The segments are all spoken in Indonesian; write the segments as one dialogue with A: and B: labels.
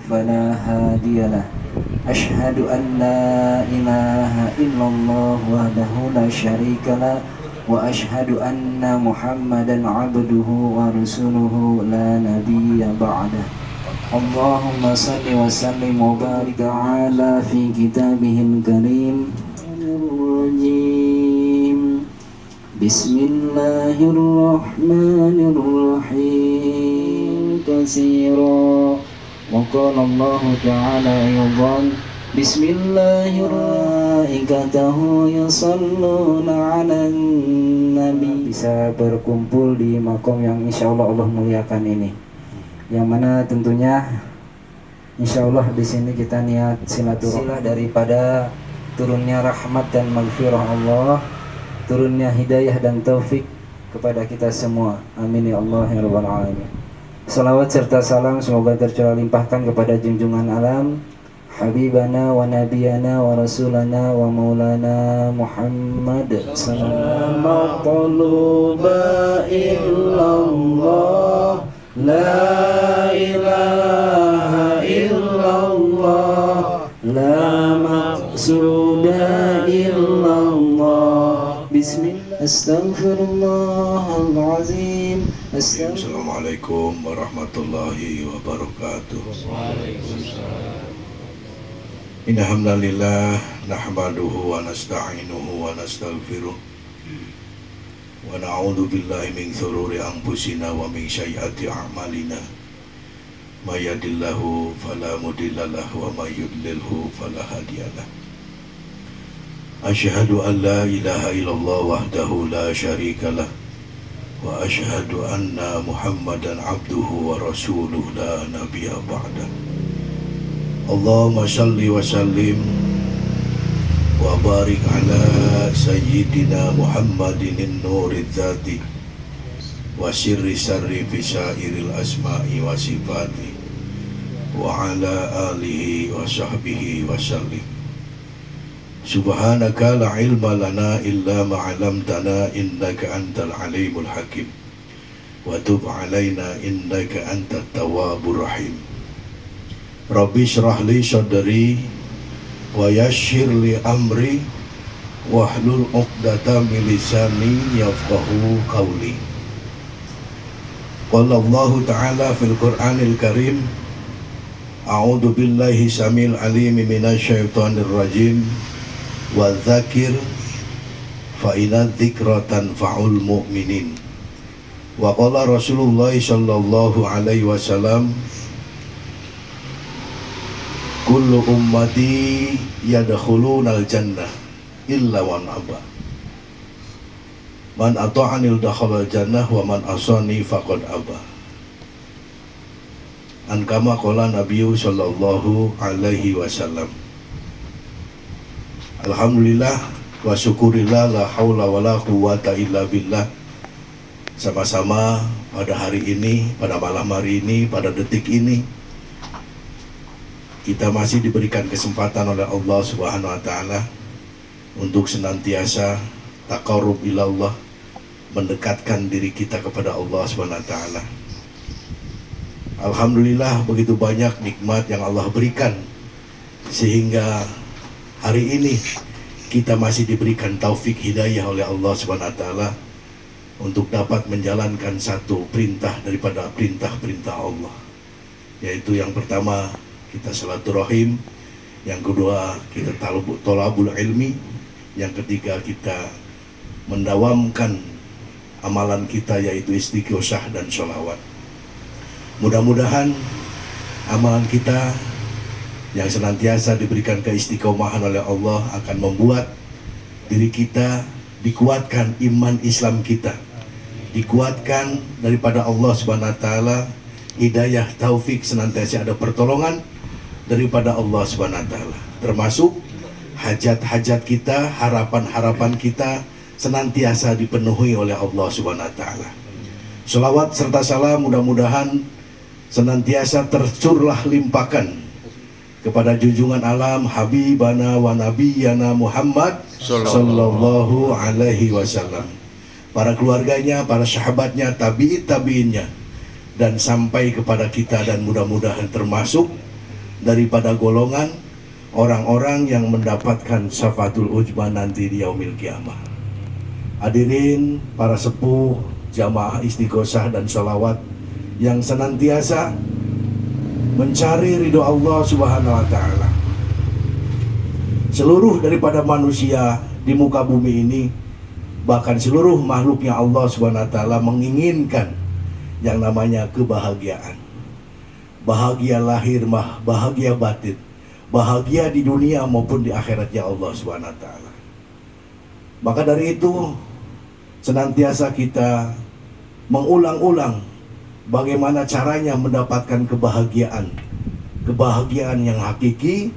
A: فلا هادي له أشهد أن لا إله إلا الله وحده لا شريك له وأشهد أن محمدا عبده ورسوله لا نبي بعده اللهم صل وسلم وبارك على في كتابه الكريم الرجيم بسم الله الرحمن الرحيم كثيرا وقال الله تعالى أيضا بسم الله ملائكته يصلون على النبي. Bisa berkumpul di makom yang insya Allah Allah muliakan ini, yang mana tentunya insya Allah di sini kita niat silaturahmi daripada turunnya rahmat dan maghfirah Allah, turunnya hidayah dan taufik kepada kita semua. Amin ya Allah ya rabbal alamin. Salawat serta salam semoga tercurah limpahkan kepada junjungan alam Habibana wa nabiyana wa rasulana wa maulana Muhammad sallallahu illallah la ilaha illallah la maqsuda illallah bismillah astaghfirullahalazim.
B: Assalamualaikum warahmatullahi wabarakatuh. Innal hamdalillah nahmaduhu wa nasta'inuhu wa nastaghfiruh wa na'udzu billahi min shururi anfusina wa min sayyiati a'malina may yahdihillahu fala mudilla lahu wa may yudlilhu fala hadiyalah. Asyhadu an la ilaha illallah wahdahu la syarikalah wa asyhadu anna Muhammadan abduhu wa rasuluh la nabiyya ba'da. Allahumma salli wa sallim wa barik ala sayyidina Muhammadin nurid dzati wa sirri sarri fi syairil asma'i wa sifati wa ala alihi wa sahbihi wa sallim. Subhanaka la ilma lana illa ma 'allamtana innaka antal alimul hakim wa tub 'alaina innaka antat tawwabur rahim. Rabbi shrah li sadri wa yassir li amri wahlul 'uqdatam min lisani yafqahu qawli. Qala Allah ta'ala fil Qur'anil Karim a'udzu billahi samil alim minasy syaithanir rajim wa dzakir fa inna dzikra tanfa'ul mu'minin. Wa qala Rasulullah sallallahu alaihi wasallam kullu ummati yadkhulunal jannah illa man aba. Man ata'ani dakhala jannah wa man asani faqad aba. An kama qala Nabiyyu sallallahu alaihi wasallam. Alhamdulillah wa syukurillah la haula wa la quwata illa billah. Sama-sama pada hari ini, pada malam hari ini, pada detik ini kita masih diberikan kesempatan oleh Allah Subhanahu wa taala untuk senantiasa taqarrub ilallah, mendekatkan diri kita kepada Allah Subhanahu wa taala. Alhamdulillah begitu banyak nikmat yang Allah berikan sehingga hari ini kita masih diberikan taufik hidayah oleh Allah Subhanahu wa taala untuk dapat menjalankan satu perintah daripada perintah-perintah Allah, yaitu yang pertama kita silaturahim, yang kedua kita thalabul ilmi, yang ketiga kita mendawamkan amalan kita yaitu istighosah dan sholawat. Mudah-mudahan amalan kita yang senantiasa diberikan keistiqomahan oleh Allah akan membuat diri kita dikuatkan, iman Islam kita dikuatkan daripada Allah Subhanahu wa taala, hidayah taufik, senantiasa ada pertolongan daripada Allah Subhanahu wa taala, termasuk hajat-hajat kita, harapan-harapan kita senantiasa dipenuhi oleh Allah Subhanahu wa taala. Selawat serta salam mudah-mudahan senantiasa tercurah limpahkan kepada junjungan alam Habibana wa Nabiyana Muhammad sallallahu alaihi wasallam, para keluarganya, para sahabatnya, tabi'in tabi'innya, dan sampai kepada kita, dan mudah-mudahan termasuk daripada golongan orang-orang yang mendapatkan syafaatul ujma nanti di yaumil kiamah. Hadirin para sepuh, jamaah istighosah dan sholawat yang senantiasa mencari ridho Allah Subhanahu wa Ta'ala. Seluruh daripada manusia di muka bumi ini, bahkan seluruh makhluknya Allah Subhanahu wa Ta'ala menginginkan yang namanya kebahagiaan. Bahagia lahir, bahagia batin, bahagia di dunia maupun di akhiratnya Allah Subhanahu wa Ta'ala. Maka dari itu senantiasa kita mengulang-ulang bagaimana caranya mendapatkan kebahagiaan. Kebahagiaan yang hakiki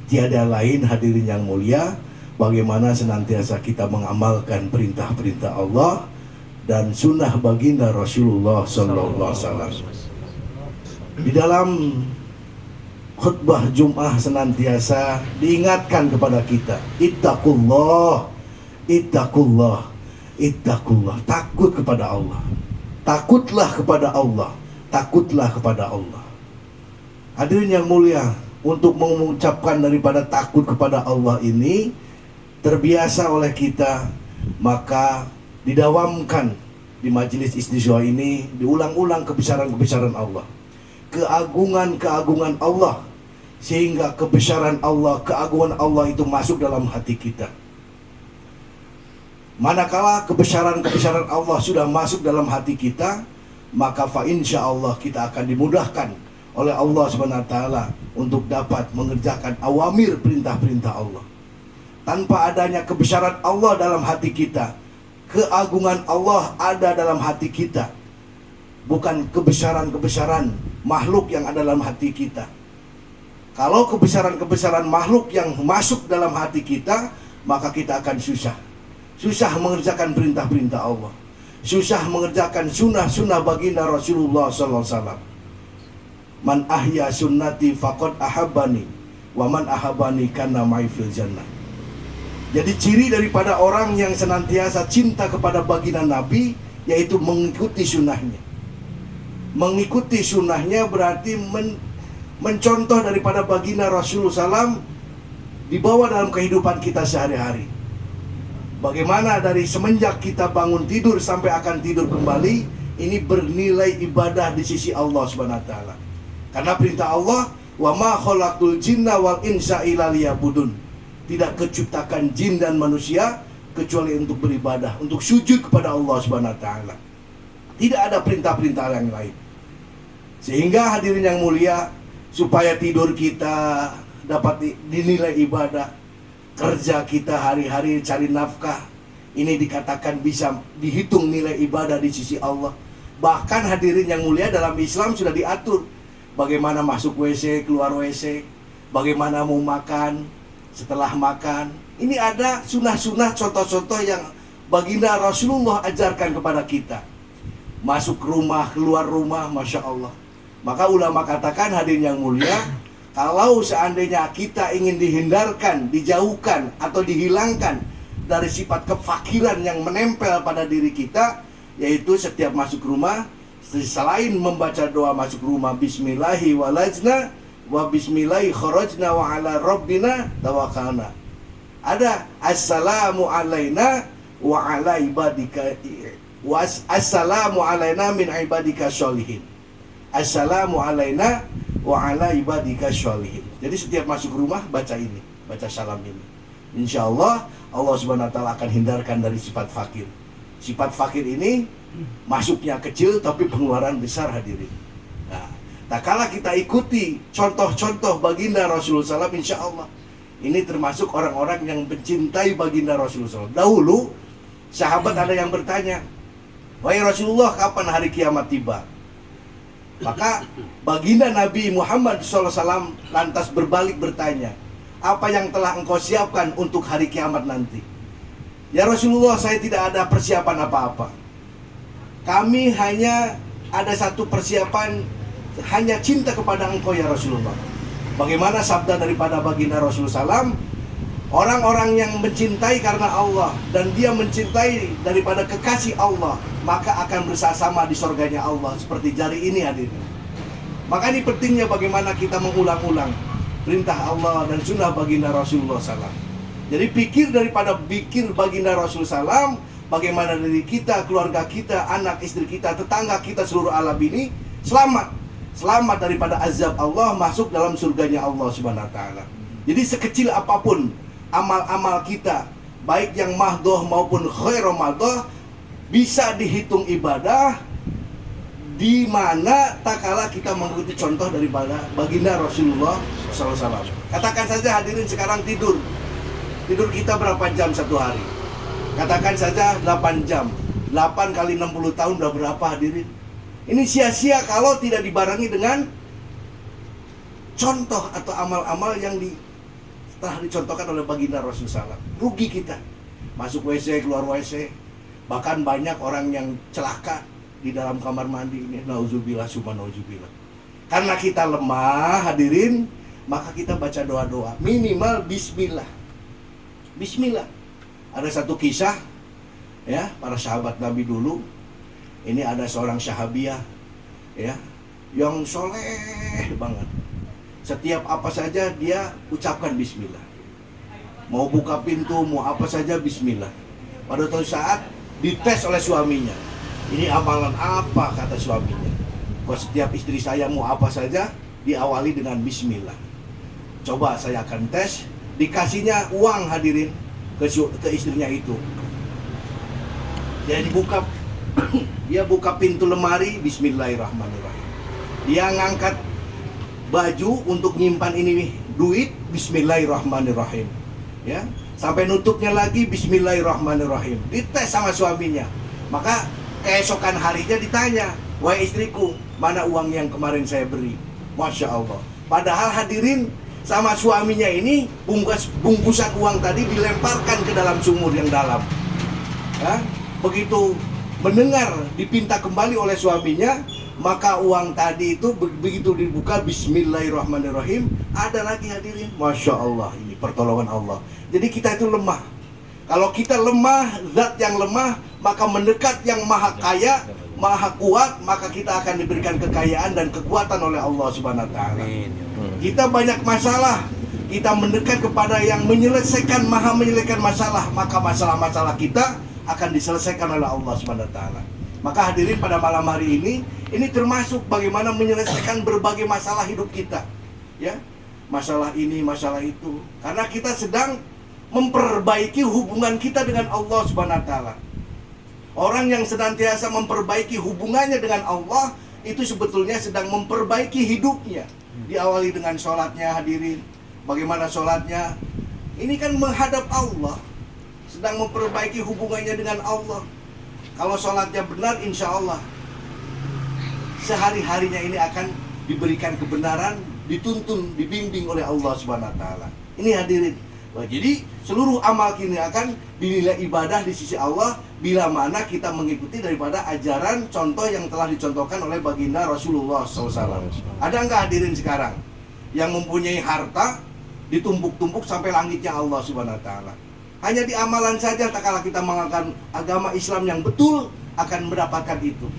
B: tiada lain, hadirin yang mulia, bagaimana senantiasa kita mengamalkan perintah-perintah Allah dan sunnah baginda Rasulullah Sallallahu Alaihi Wasallam. Di dalam khutbah Jum'ah senantiasa diingatkan kepada kita, ittaqullah, ittaqullah, ittaqullah. Takut kepada Allah. Takutlah kepada Allah. Takutlah kepada Allah. Hadirin yang mulia, untuk mengucapkan daripada takut kepada Allah ini terbiasa oleh kita, maka didawamkan di majelis istisqa ini, diulang-ulang kebesaran-kebesaran Allah, keagungan-keagungan Allah, sehingga kebesaran Allah, keagungan Allah itu masuk dalam hati kita. Manakala kebesaran-kebesaran Allah sudah masuk dalam hati kita, maka fa insya Allah kita akan dimudahkan oleh Allah SWT untuk dapat mengerjakan awamir perintah-perintah Allah. Tanpa adanya kebesaran Allah dalam hati kita, keagungan Allah ada dalam hati kita, bukan kebesaran-kebesaran makhluk yang ada dalam hati kita. Kalau kebesaran-kebesaran makhluk yang masuk dalam hati kita, maka kita akan susah mengerjakan perintah-perintah Allah, susah mengerjakan sunnah-sunnah baginda Rasulullah SAW. Man ahya sunnati faqad ahabbani, wa man ahabbani kana ma'i fil jannah. Jadi ciri daripada orang yang senantiasa cinta kepada baginda Nabi, yaitu mengikuti sunnahnya. Mengikuti sunnahnya berarti mencontoh daripada baginda Rasulullah SAW dibawa dalam kehidupan kita sehari-hari. Bagaimana dari semenjak kita bangun tidur sampai akan tidur kembali, ini bernilai ibadah di sisi Allah Subhanahu wa Ta'ala. Karena perintah Allah, wa ma khalaqtul jinna wal insa illa liya'budun. Tidak keciptakan jin dan manusia kecuali untuk beribadah, untuk sujud kepada Allah Subhanahu wa Ta'ala. Tidak ada perintah-perintah yang lain. Sehingga hadirin yang mulia, supaya tidur kita dapat dinilai ibadah, kerja kita hari-hari cari nafkah, ini dikatakan bisa dihitung nilai ibadah di sisi Allah. Bahkan hadirin yang mulia, dalam Islam sudah diatur bagaimana masuk WC, keluar WC, bagaimana mau makan, setelah makan. Ini ada sunnah-sunnah, contoh-contoh yang baginda Rasulullah ajarkan kepada kita. Masuk rumah, keluar rumah, Masya Allah. Maka ulama katakan, hadirin yang mulia, kalau seandainya kita ingin dihindarkan, dijauhkan, atau dihilangkan dari sifat kefakiran yang menempel pada diri kita, yaitu setiap masuk rumah, selain membaca doa masuk rumah, Bismillahi walajna, wa bismillahi kharajna, wa ala rabbina tawakalna. Ada assalamu alaina wa ala ibadika, assalamu alaina min ibadika sholihin. Assalamu alaina wa ala ibadika sholihin. Jadi setiap masuk rumah baca ini, baca salam ini. Insya Allah, Allah Subhanahu wa Ta'ala akan hindarkan dari sifat fakir. Sifat fakir ini masuknya kecil tapi pengeluaran besar, hadirin. Nah, kalau kita ikuti contoh-contoh baginda Rasulullah SAW, insya Allah ini termasuk orang-orang yang mencintai baginda Rasulullah SAW. Dahulu sahabat ada yang bertanya, wahai Rasulullah, kapan hari kiamat tiba? Maka baginda Nabi Muhammad SAW lantas berbalik bertanya, apa yang telah engkau siapkan untuk hari kiamat nanti? Ya Rasulullah, saya tidak ada persiapan apa-apa. Kami hanya ada satu persiapan, hanya cinta kepada engkau ya Rasulullah. Bagaimana sabda daripada baginda Rasulullah SAW? Orang-orang yang mencintai karena Allah dan dia mencintai daripada kekasih Allah, maka akan bersama di surganya Allah seperti jari ini, hadirin. Maka ini pentingnya bagaimana kita mengulang-ulang. perintah Allah dan sunnah baginda Rasulullah SAW. Jadi pikir daripada pikir baginda Rasulullah SAW, bagaimana diri kita, keluarga kita, anak istri kita, tetangga kita, seluruh alam ini selamat. Selamat daripada azab Allah, masuk dalam surganya Allah Subhanahu wa taala. Jadi sekecil apapun amal-amal kita, baik yang mahdoh maupun khairu mahdoh, bisa dihitung ibadah di mana tak kala kita mengikuti contoh daripada baginda Rasulullah SAW. Katakan saja hadirin sekarang tidur kita berapa jam satu hari? Katakan saja 8 jam. 8 kali 60 tahun udah berapa hadirin? Ini sia-sia kalau tidak dibarengi dengan contoh atau amal-amal yang telah dicontohkan oleh baginda Rasulullah SAW. Rugi kita. Masuk WC, keluar WC. Bahkan banyak orang yang celaka di dalam kamar mandi ini. Nauzubillah, summa nauzubillah. Karena kita lemah hadirin, maka kita baca doa-doa. Minimal bismillah. Bismillah. Ada satu kisah ya, para sahabat Nabi dulu. Ini ada seorang sahabiah ya, yang soleh banget. Setiap apa saja dia ucapkan bismillah. Mau buka pintu, mau apa saja bismillah. Pada suatu saat dites oleh suaminya. Ini amalan apa, kata suaminya. Kok setiap istri saya mau apa saja diawali dengan bismillah. Coba saya akan tes. Dikasihnya uang hadirin ke istrinya itu. Dia buka pintu lemari, bismillahirrahmanirrahim. Dia ngangkat baju untuk nyimpan ini duit, bismillahirrahmanirrahim. Ya, sampai nutupnya lagi, bismillahirrahmanirrahim. Dites sama suaminya. Maka keesokan harinya ditanya, wahai istriku, mana uang yang kemarin saya beri? Masya Allah. Padahal hadirin, sama suaminya ini bungkusan uang tadi dilemparkan ke dalam sumur yang dalam. Ya, begitu mendengar dipinta kembali oleh suaminya, maka uang tadi itu begitu dibuka, bismillahirrahmanirrahim, ada lagi hadirin. Masya Allah, ini pertolongan Allah. Jadi kita itu lemah. Kalau kita lemah, zat yang lemah, maka mendekat yang maha kaya, maha kuat, maka kita akan diberikan kekayaan dan kekuatan oleh Allah Subhanahu wa taala. Kita banyak masalah, kita mendekat kepada yang menyelesaikan, maha menyelesaikan masalah, maka masalah-masalah kita akan diselesaikan oleh Allah Subhanahu wa taala. Maka hadirin, pada malam hari ini termasuk bagaimana menyelesaikan berbagai masalah hidup kita. Ya. Masalah ini, masalah itu. Karena kita sedang memperbaiki hubungan kita dengan Allah Subhanahu wa taala. Orang yang senantiasa memperbaiki hubungannya dengan Allah, itu sebetulnya sedang memperbaiki hidupnya. Diawali dengan sholatnya hadirin. Bagaimana sholatnya? Ini kan menghadap Allah, sedang memperbaiki hubungannya dengan Allah. Kalau sholatnya benar, insya Allah sehari-harinya ini akan diberikan kebenaran, dituntun, dibimbing oleh Allah Subhanahu wa taala. Ini hadirin. Wah, jadi seluruh amal kita akan dinilai ibadah di sisi Allah bila mana kita mengikuti daripada ajaran contoh yang telah dicontohkan oleh baginda Rasulullah SAW. Ada nggak hadirin sekarang yang mempunyai harta ditumpuk-tumpuk sampai langitnya Allah Subhanahu wa taala? Hanya di amalan saja, tak kala kita mengamalkan agama Islam yang betul, akan mendapatkan itu.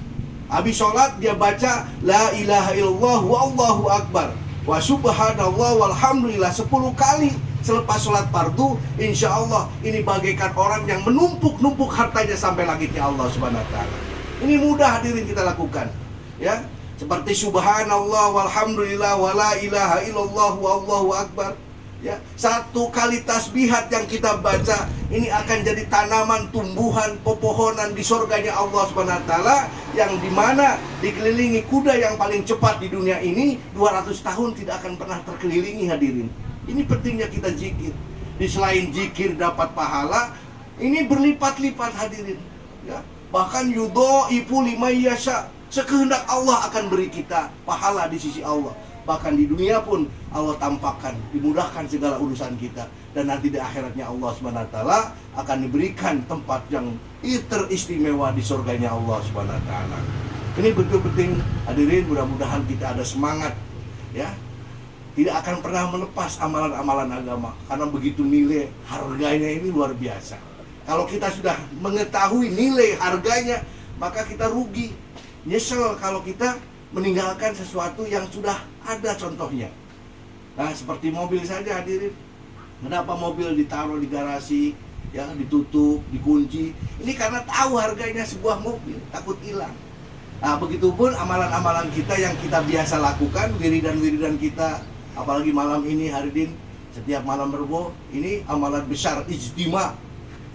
B: Habis sholat dia baca la ilaha illallah wallahu akbar wa subhanallah walhamdulillah 10 kali selepas sholat fardu. Insya Allah ini bagaikan orang yang menumpuk-numpuk hartanya sampai langitnya Allah Subhanahu wa taala. Ini mudah hadirin kita lakukan, ya. Seperti subhanallah walhamdulillah wala ilaha illallah wallahu akbar. Ya, 1 kali tasbihat yang kita baca ini akan jadi tanaman, tumbuhan, pepohonan di surganya Allah Subhanahu wa taala, yang dimana dikelilingi kuda yang paling cepat di dunia ini 200 tahun tidak akan pernah terkelilingi hadirin. Ini pentingnya kita zikir. Di selain zikir dapat pahala, ini berlipat-lipat hadirin. Ya, bahkan yudhaifu liman yasha, sekehendak Allah akan beri kita pahala di sisi Allah. Bahkan di dunia pun Allah tampakkan, dimudahkan segala urusan kita. Dan nanti di akhiratnya Allah Subhanahu wa taala akan diberikan tempat yang teristimewa di surganya Allah Subhanahu wa taala. Ini betul penting hadirin, mudah-mudahan kita ada semangat, ya. Tidak akan pernah melepas amalan-amalan agama, karena begitu nilai harganya ini luar biasa. Kalau kita sudah mengetahui nilai harganya, maka kita rugi, nyesel kalau kita meninggalkan sesuatu yang sudah ada contohnya. Nah, seperti mobil saja hadirin. Kenapa mobil ditaruh di garasi, ya, ditutup, dikunci? Ini karena tahu harganya sebuah mobil, takut hilang. Nah, begitupun amalan-amalan kita yang kita biasa lakukan, wiridan-wiridan kita, apalagi malam ini hadirin, setiap malam Rebo, ini amalan besar ijtima,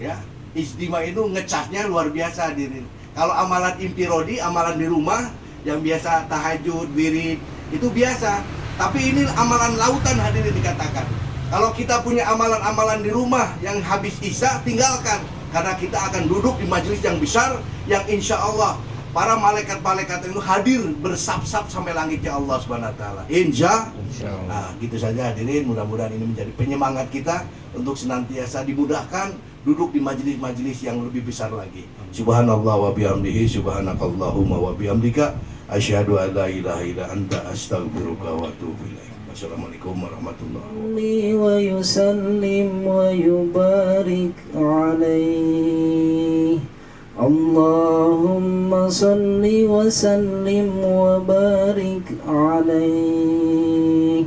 B: ya. Ijtima itu ngecasnya luar biasa hadirin. Kalau amalan infirodi, amalan di rumah yang biasa tahajud, wirid, itu biasa. Tapi ini amalan lautan hadirin dikatakan. Kalau kita punya amalan-amalan di rumah yang habis isya, tinggalkan. Karena kita akan duduk di majelis yang besar, yang insya Allah para malaikat-malaikat itu hadir bersab-sab sampai langitnya Allah Subhanahu wa taala. Insya Allah. Nah, gitu saja hadirin, mudah-mudahan ini menjadi penyemangat kita untuk senantiasa dimudahkan duduk di majelis-majelis yang lebih besar lagi. Subhanallah wa bihamdihi, subhanakallahumma wa bihamdika, asyhadu an la ilaha illa anta, astaghfiruka wa atubu ilaik. Wassalamualaikum warahmatullahi wabarakatuh.
A: wa yusallim wa yubarik alaihi. Allahumma salli wa sallim wa barik alaihi.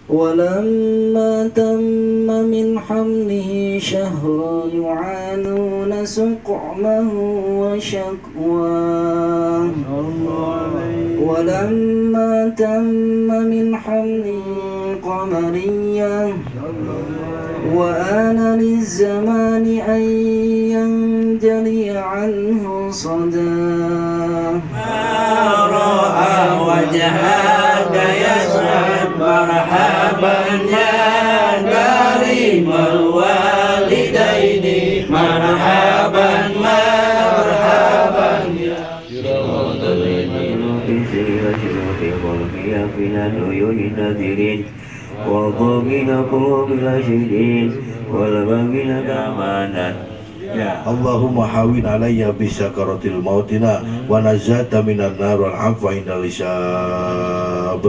A: ولما تم من حمله شهرا يعانون سقمه وشكواه. ولما تم من حمله قمريا وآن للزمان أن ينجلي عنه صداه.
C: رأى وجهك يسعد مرحبا يا كريم الوالدين، مرحبا مرحبا يا من عيون الناذرين وضمن قلوب الراشدين والباقين كمانا.
B: Allahumma hawin alayya bisakaratil mautina wa nazata minan nar wal afwa indal hisab.